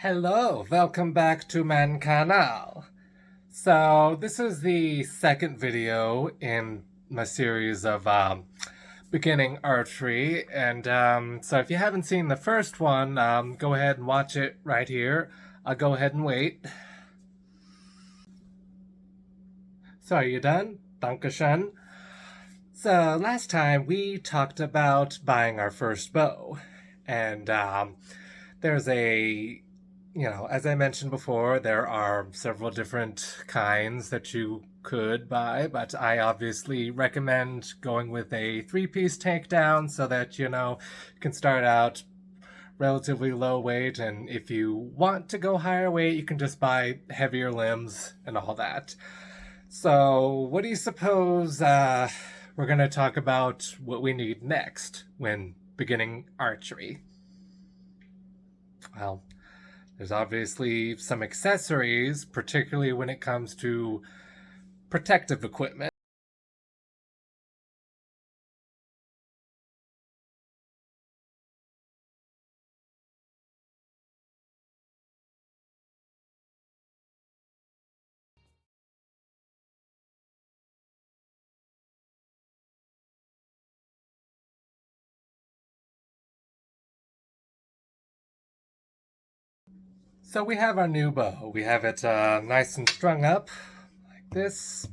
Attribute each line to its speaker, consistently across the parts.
Speaker 1: Hello, welcome back to mein canal. So this is the second video in my series of beginning archery, and so if you haven't seen the first one, go ahead and watch it right here. I'll go ahead and wait. So are you done? Dankeschön. So last time we talked about buying our first bow, and there's as I mentioned before, there are several different kinds that you could buy, but I obviously recommend going with a three-piece takedown so that, you can start out relatively low weight, and if you want to go higher weight, you can just buy heavier limbs and all that. So what do you suppose we're going to talk about what we need next when beginning archery? Well, there's obviously some accessories, particularly when it comes to protective equipment. So we have our new bow. We have it nice and strung up like this.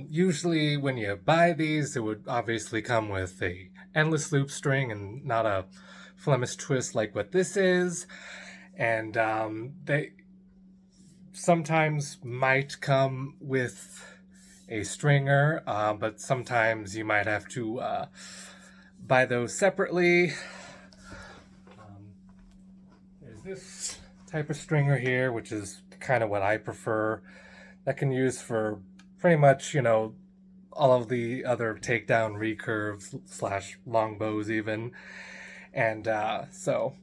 Speaker 1: Usually when you buy these, it would obviously come with a endless loop string and not a Flemish twist like what this is. And they sometimes might come with a stringer, but sometimes you might have to buy those separately. There's this type of stringer here, which is kind of what I prefer. That can use for pretty much, all of the other takedown recurves / longbows even. And so,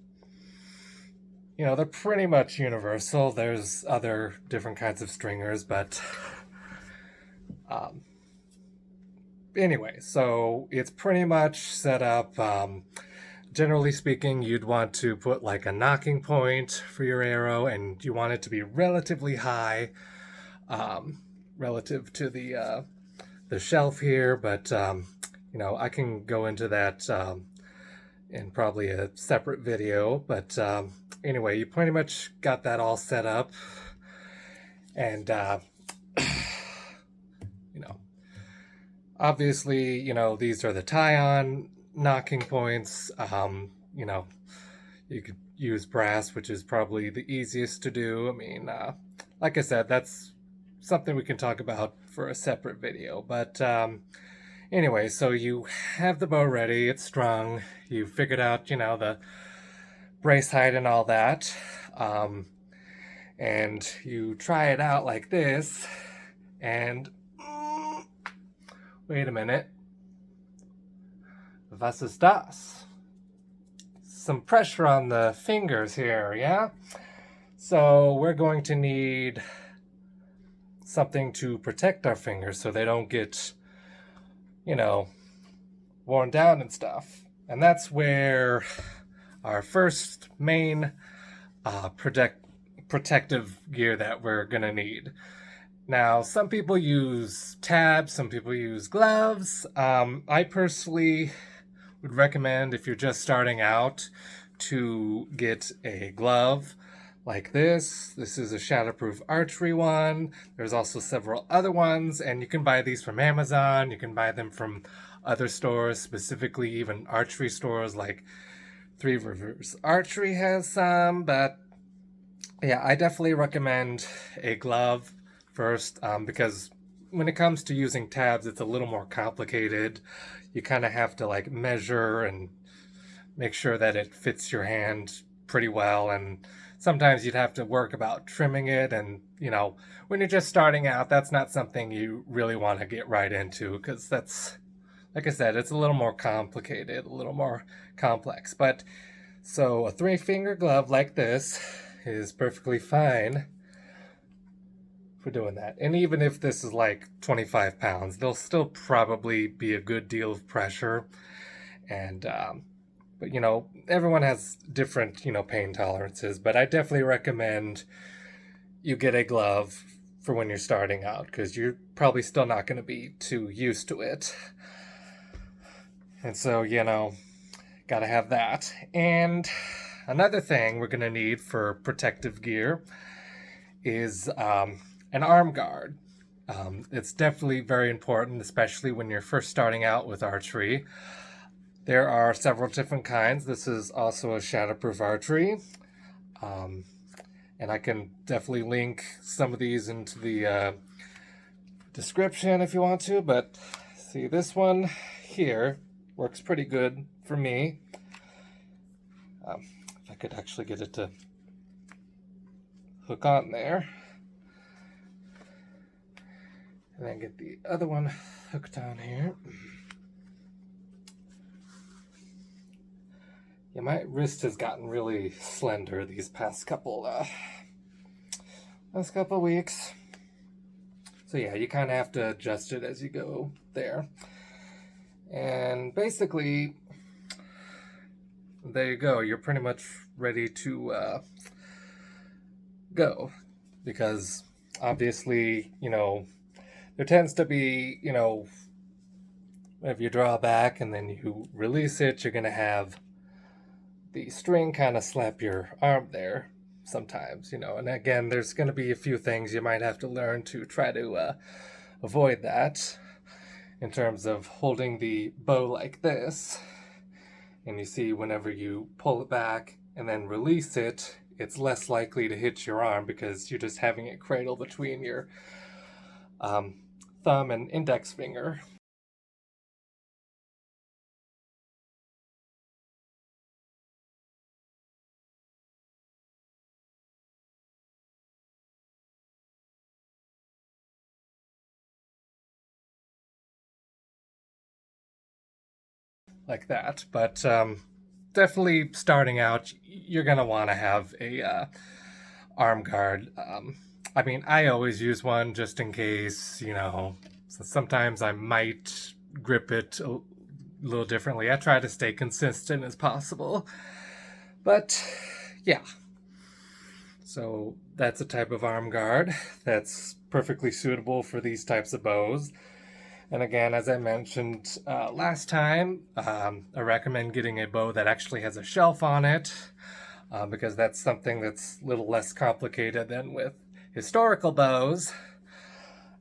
Speaker 1: they're pretty much universal. There's other different kinds of stringers, but anyway, so it's pretty much set up. Generally speaking, you'd want to put like a knocking point for your arrow, and you want it to be relatively high relative to the shelf here, but I can go into that in probably a separate video. But anyway, you pretty much got that all set up, and obviously, these are the tie-on knocking points. You could use brass, which is probably the easiest to do. I mean, like I said, that's something we can talk about for a separate video. But anyway, so you have the bow ready, it's strung, you figured out, the brace height and all that, and you try it out like this, and wait a minute. Was ist das? Some pressure on the fingers here, yeah? So we're going to need something to protect our fingers so they don't get, worn down and stuff. And that's where our first main protective gear that we're gonna need. Now, some people use tabs, some people use gloves. I personally would recommend, if you're just starting out, to get a glove like this. This is a shatterproof archery one. There's also several other ones, and you can buy these from Amazon. You can buy them from other stores, specifically even archery stores like Three Rivers Archery has some. But yeah, I definitely recommend a glove first, because when it comes to using tabs, it's a little more complicated. You kind of have to like measure and make sure that it fits your hand pretty well, and sometimes you'd have to work about trimming it, and when you're just starting out, that's not something you really want to get right into, because that's, like I said, it's a little more complicated, a little more complex. But so a 3-finger glove like this is perfectly fine for doing that. And even if this is like 25 pounds, there'll still probably be a good deal of pressure. And But, everyone has different, pain tolerances. But I definitely recommend you get a glove for when you're starting out, because you're probably still not going to be too used to it. And so, gotta have that. And another thing we're going to need for protective gear is an arm guard. It's definitely very important, especially when you're first starting out with archery. There are several different kinds. This is also a shatterproof archery. And I can definitely link some of these into the description if you want to. But see, this one here works pretty good for me. If I could actually get it to hook on there. And then get the other one hooked on here. Yeah, my wrist has gotten really slender these past couple weeks. So yeah, you kind of have to adjust it as you go there. And basically, there you go. You're pretty much ready to go. Because obviously, there tends to be, if you draw back and then you release it, you're going to have the string kind of slap your arm there sometimes, and again, there's going to be a few things you might have to learn to try to avoid that, in terms of holding the bow like this, and you see whenever you pull it back and then release it, it's less likely to hit your arm because you're just having it cradle between your thumb and index finger. Like that, but definitely starting out, you're gonna want to have a arm guard. I mean, I always use one just in case, so sometimes I might grip it a little differently. I try to stay consistent as possible, but yeah. So that's a type of arm guard that's perfectly suitable for these types of bows. And again, as I mentioned last time, I recommend getting a bow that actually has a shelf on it, because that's something that's a little less complicated than with historical bows.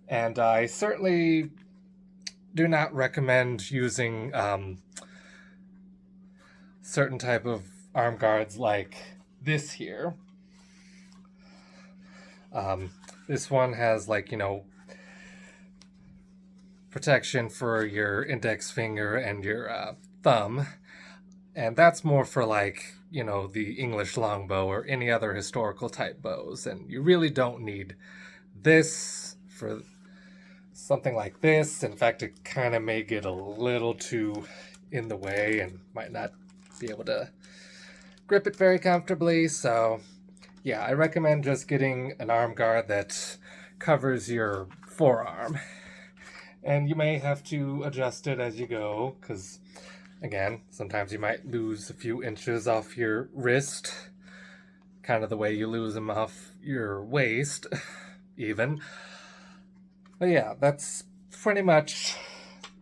Speaker 1: And I certainly do not recommend using certain type of arm guards like this here. This one has protection for your index finger and your thumb, and that's more for the English longbow or any other historical type bows, and you really don't need this for something like this. In fact, it kind of may get a little too in the way and might not be able to grip it very comfortably. So yeah, I recommend just getting an arm guard that covers your forearm. And you may have to adjust it as you go, because, again, sometimes you might lose a few inches off your wrist, kind of the way you lose them off your waist, even. But yeah, that's pretty much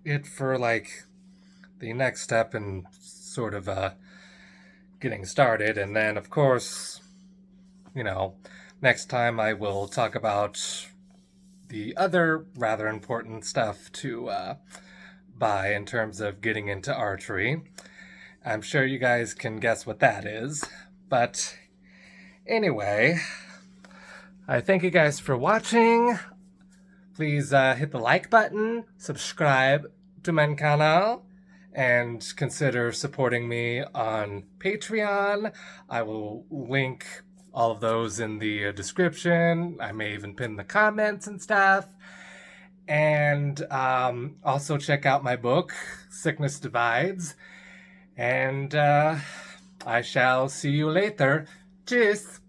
Speaker 1: it for, the next step in sort of getting started. And then, of course, next time I will talk about the other rather important stuff to buy in terms of getting into archery. I'm sure you guys can guess what that is. But anyway, I thank you guys for watching. Please hit the like button, subscribe to my channel, and consider supporting me on Patreon. I will link all of those in the description. I may even pin the comments and stuff. And also check out my book, Sickness Divides. And I shall see you later. Tschüss.